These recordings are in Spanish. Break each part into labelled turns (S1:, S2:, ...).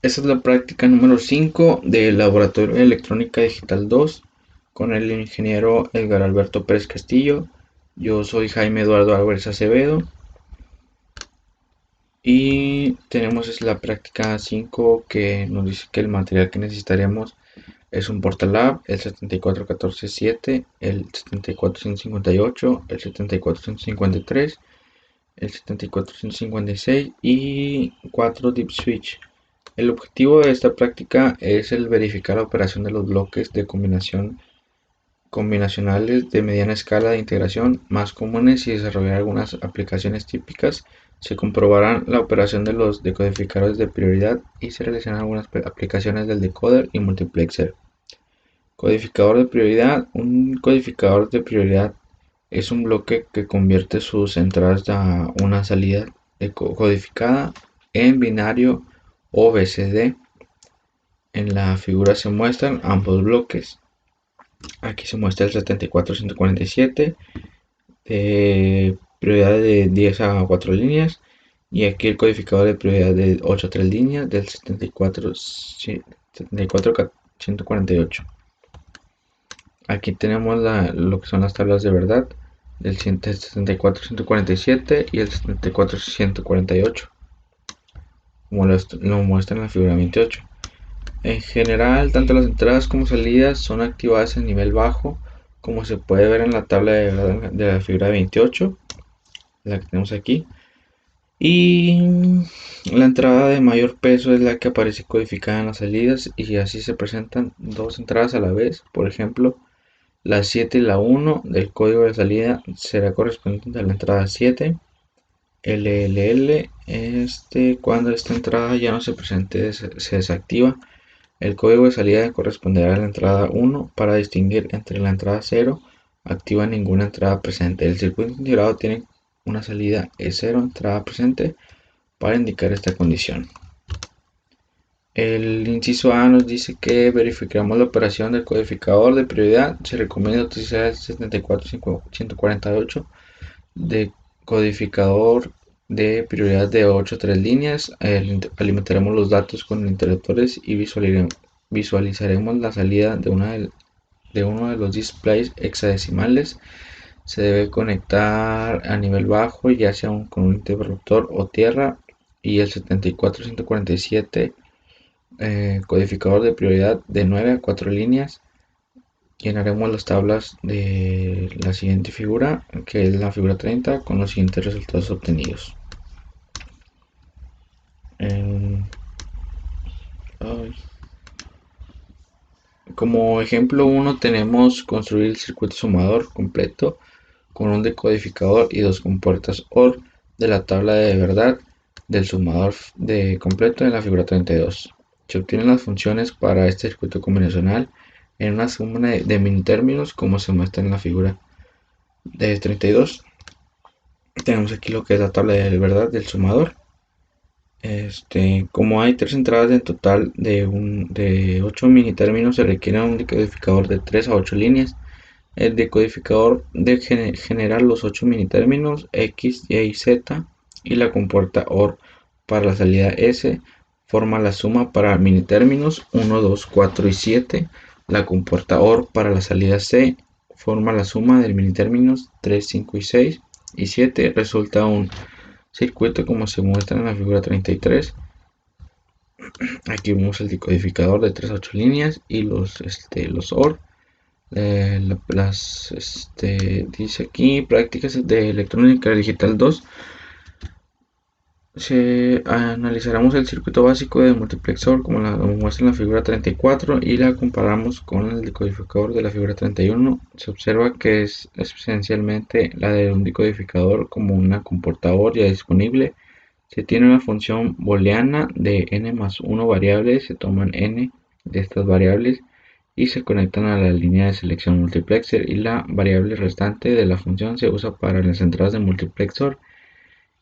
S1: Esta es la práctica número 5 del Laboratorio de Electrónica Digital 2 con el ingeniero Edgar Alberto Pérez Castillo. Yo soy Jaime Eduardo Álvarez Acevedo y tenemos la práctica 5 que nos dice que el material que necesitaremos es un Portalab, el 74147, el 74158, el 74153, el 74156 y 4 Deep Switch. El objetivo de esta práctica es el verificar la operación de los bloques de combinacionales de mediana escala de integración más comunes y desarrollar algunas aplicaciones típicas. Se comprobará la operación de los decodificadores de prioridad y se realizarán algunas aplicaciones del decoder y multiplexer. Codificador de prioridad. Un codificador de prioridad es un bloque que convierte sus entradas a una salida codificada en binario o BCD. En la figura se muestran ambos bloques. Aquí se muestra el 74147 de prioridad de 10 a 4 líneas y aquí el codificador de prioridad de 8 a 3 líneas del 74148. Aquí tenemos lo que son las tablas de verdad del 74147 y el 74148, como lo muestra en la figura 28. En general, tanto las entradas como salidas son activadas en nivel bajo, como se puede ver en la tabla de la figura 28, la que tenemos aquí. Y la entrada de mayor peso es la que aparece codificada en las salidas y así se presentan dos entradas a la vez. Por ejemplo, la 7 y la 1 del código de salida será correspondiente a la entrada 7. LLL, cuando esta entrada ya no se presente, se desactiva. El código de salida corresponderá a la entrada 1 para distinguir entre la entrada 0 activa ninguna entrada presente. El circuito integrado tiene una salida E0 entrada presente para indicar esta condición. El inciso A nos dice que verificamos la operación del codificador de prioridad. Se recomienda utilizar el 74148 de codificador de prioridad de 8 a 3 líneas. Alimentaremos los datos con interruptores y visualizaremos la salida de uno de los displays hexadecimales. Se debe conectar a nivel bajo, ya sea con un interruptor o tierra, y el 74147 codificador de prioridad de 9 a 4 líneas. Llenaremos las tablas de la siguiente figura, que es la figura 30, con los siguientes resultados obtenidos. Como ejemplo 1 tenemos construir el circuito sumador completo con un decodificador y dos compuertas OR de la tabla de verdad del sumador de completo en la figura 32. Se obtienen las funciones para este circuito combinacional en una suma de minitérminos como se muestra en la figura de 32. Tenemos aquí lo que es la tabla de verdad del sumador. Como hay tres entradas en total de 8 minitérminos, se requiere un decodificador de 3 a 8 líneas. El decodificador de generar los 8 minitérminos X, Y y Z y la compuerta OR para la salida S forma la suma para minitérminos 1, 2, 4 y 7. La compuerta OR para la salida C forma la suma de minitérminos 3, 5 y 6 y 7. Resulta un circuito como se muestra en la figura 33. Aquí vemos el decodificador de 3 a 8 líneas y los OR. Dice aquí prácticas de electrónica digital 2. Analizaremos el circuito básico del multiplexor como muestra en la figura 34 y la comparamos con el decodificador de la figura 31. Se observa que es esencialmente la de un decodificador como una comportador ya disponible. Se tiene una función booleana de n más 1 variables, se toman n de estas variables y se conectan a la línea de selección multiplexer y la variable restante de la función se usa para las entradas de multiplexor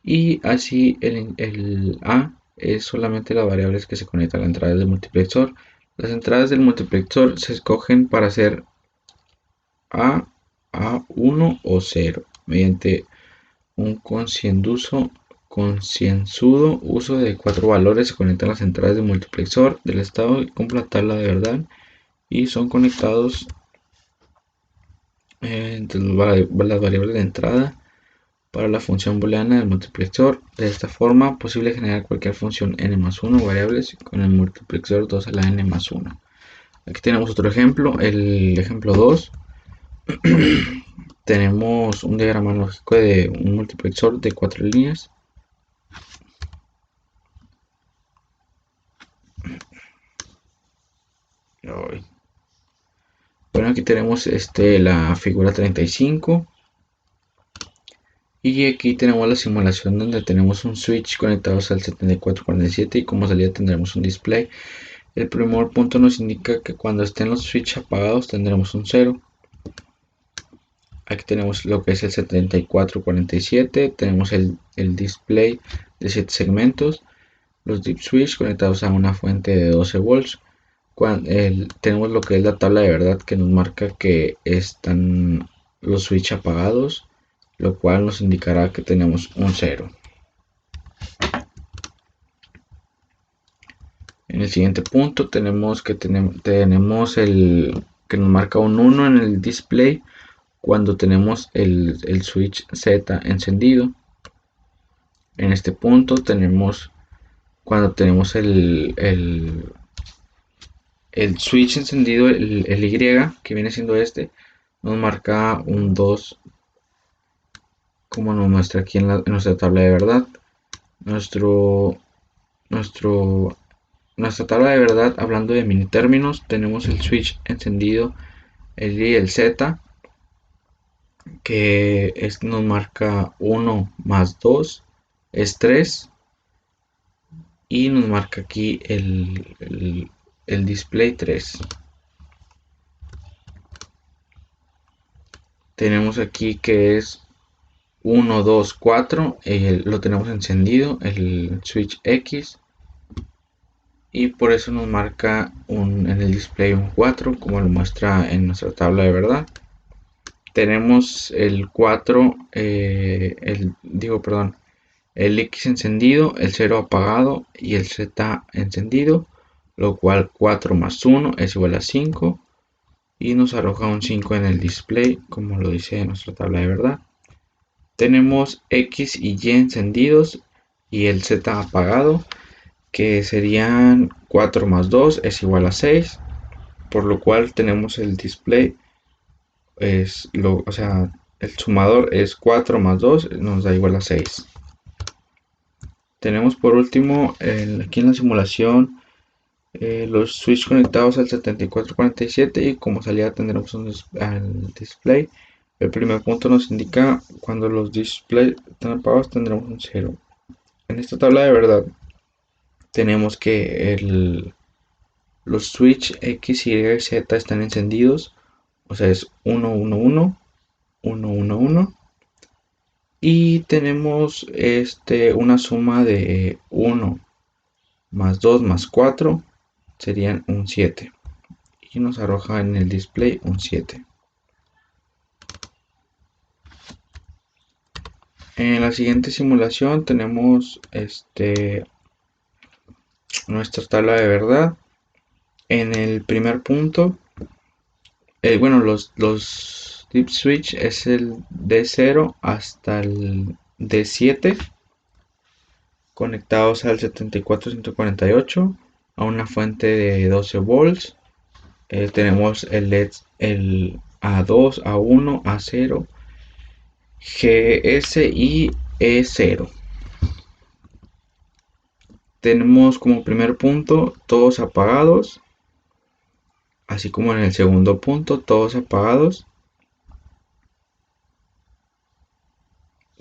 S1: y así el A es solamente las variables que se conectan a la entrada del multiplexor. Las entradas del multiplexor se escogen para ser A1 o 0 mediante un cocienduso concienzudo uso de 4 valores se conectan las entradas de multiplexor del estado y cumplen la tabla de verdad y son conectados entre las variables de entrada para la función booleana del multiplexor. De esta forma, posible generar cualquier función n más 1 variables con el multiplexor 2 a la n más 1. Aquí tenemos otro ejemplo, el ejemplo 2. Tenemos un diagrama lógico de un multiplexor de 4 líneas. Bueno, aquí tenemos la figura 35. Y aquí tenemos la simulación donde tenemos un switch conectados al 7447 y como salida tendremos un display. El primer punto nos indica que cuando estén los switches apagados tendremos un 0. Aquí tenemos lo que es el 7447, tenemos el display de 7 segmentos, los deep switch conectados a una fuente de 12 volts. Tenemos lo que es la tabla de verdad que nos marca que están los switch apagados, lo cual nos indicará que tenemos un 0. En el siguiente punto tenemos el que nos marca un 1 en el display cuando tenemos el switch Z encendido. En este punto tenemos cuando tenemos el switch encendido, el Y, que viene siendo nos marca un 2, como nos muestra aquí en nuestra tabla de verdad. Nuestra tabla de verdad, hablando de mini términos, tenemos el switch encendido, el Y y el Z, que nos marca 1 más 2 es 3, y nos marca aquí el display 3. Tenemos aquí que es 1, 2, 4, lo tenemos encendido, el switch X, y por eso nos marca en el display un 4, como lo muestra en nuestra tabla de verdad. Tenemos el 4, el X encendido, el 0 apagado y el Z encendido, lo cual 4 más 1 es igual a 5 y nos arroja un 5 en el display, como lo dice nuestra tabla de verdad. Tenemos X y Y encendidos y el Z apagado, que serían 4 más 2 es igual a 6, por lo cual tenemos el display, el sumador es 4 más 2, nos da igual a 6. Tenemos por último aquí en la simulación los switch conectados al 7447 y como salida tendremos al display. El primer punto nos indica cuando los displays están apagados tendremos un 0. En esta tabla de verdad tenemos que los switch X, Y, Z están encendidos, o sea es 1, 1, 1, 1, 1, 1. Y tenemos una suma de 1 más 2 más 4 serían un 7 y nos arroja en el display un 7. En la siguiente simulación tenemos nuestra tabla de verdad. En el primer punto, los deep switch es el D0 hasta el D7 conectados al 74148 a una fuente de 12 volts. Tenemos el A2, A1, A0, GS y E0. Tenemos como primer punto todos apagados, así como en el segundo punto todos apagados.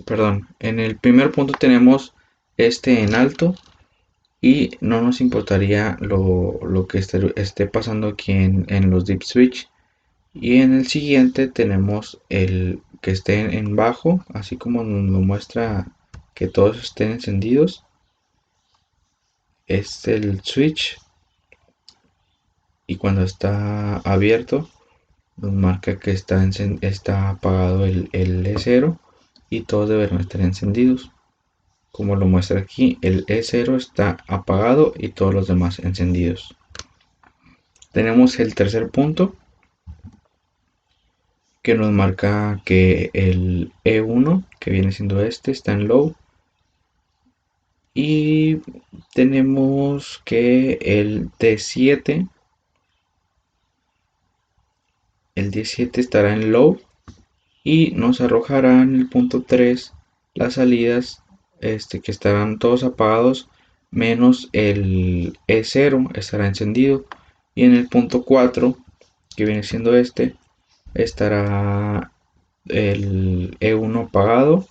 S1: Perdón, en el primer punto tenemos en alto y no nos importaría lo que esté pasando aquí en los deep switch. Y en el siguiente tenemos el que esté en bajo, así como nos lo muestra que todos estén encendidos. Es el switch y cuando está abierto nos marca que está apagado el E0 y todos deberán estar encendidos. como lo muestra aquí, el E0 está apagado y todos los demás encendidos. Tenemos el tercer punto que nos marca que el E1, que viene siendo este, está en low. Y tenemos que el D7 estará en low y nos arrojará en el punto 3 las salidas que estarán todos apagados, menos el E0 estará encendido, y en el punto 4, que viene siendo estará el E1 apagado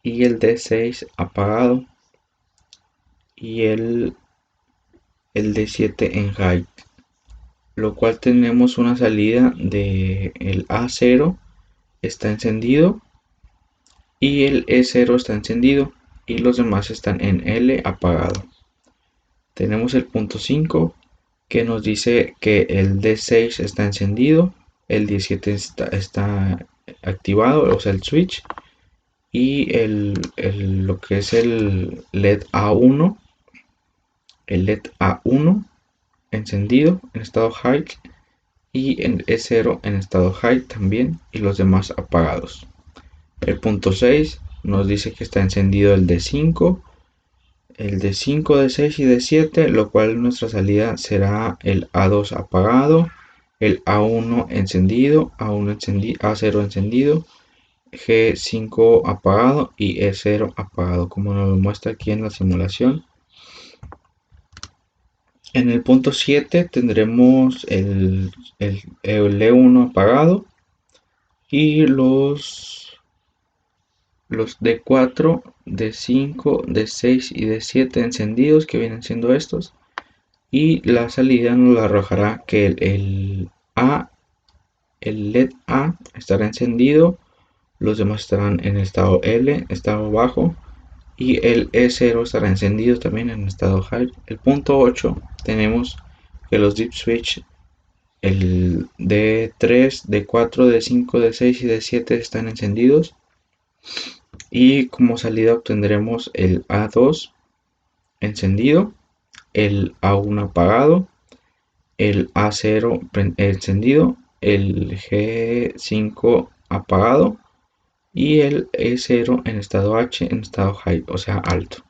S1: y el D6 apagado y el D7 en high, lo cual tenemos una salida de el A0 está encendido y el E0 está encendido y los demás están en L apagado. Tenemos el punto 5 que nos dice que el D6 está encendido, el 17 está activado, o sea el switch, y lo que es el LED A1, el LED A1 encendido en estado high y el E0 en estado high también, y los demás apagados. El punto 6 nos dice que está encendido el D5, D6 y D7, lo cual nuestra salida será el A2 apagado, el A1 encendido, A0 encendido, G5 apagado y E0 apagado, como nos lo muestra aquí en la simulación. En el punto 7 tendremos el E1 apagado y los D4, D5, D6 y D7 encendidos, que vienen siendo estos, y la salida nos la arrojará que el LED A estará encendido, los demás estarán en estado L, estado bajo, y el E0 estará encendido también en estado high. El punto 8 tenemos que los deep switch, el D3, D4, D5, D6 y D7 están encendidos, y como salida obtendremos el A2 encendido, el A1 apagado, el A0 encendido, el G5 apagado y el E0 en estado H, en estado high, o sea alto.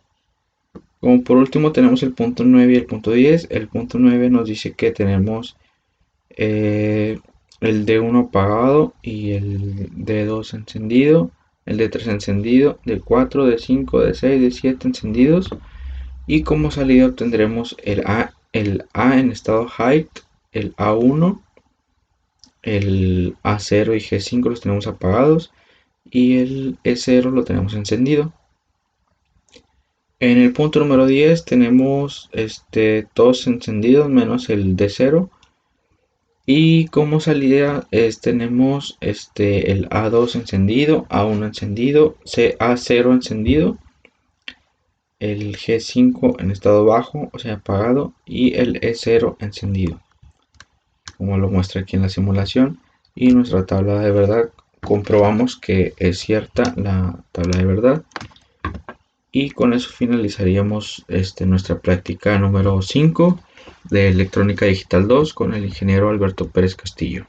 S1: Como por último tenemos el punto 9 y el punto 10. El punto 9 nos dice que tenemos el D1 apagado y el D2 encendido, el D3 encendido, D4, D5, D6, D7 encendidos, y como salida obtendremos el A en estado high, el A1, el A0 y G5 los tenemos apagados y el E0 lo tenemos encendido. En el punto número 10 tenemos todos encendidos menos el D0, y como salida tenemos el A2 encendido, A1 encendido, A0 encendido, el G5 en estado bajo, o sea apagado, y el E0 encendido, como lo muestra aquí en la simulación. Y nuestra tabla de verdad, comprobamos que es cierta la tabla de verdad. Y con eso finalizaríamos nuestra práctica número 5 de Electrónica Digital 2 con el ingeniero Alberto Pérez Castillo.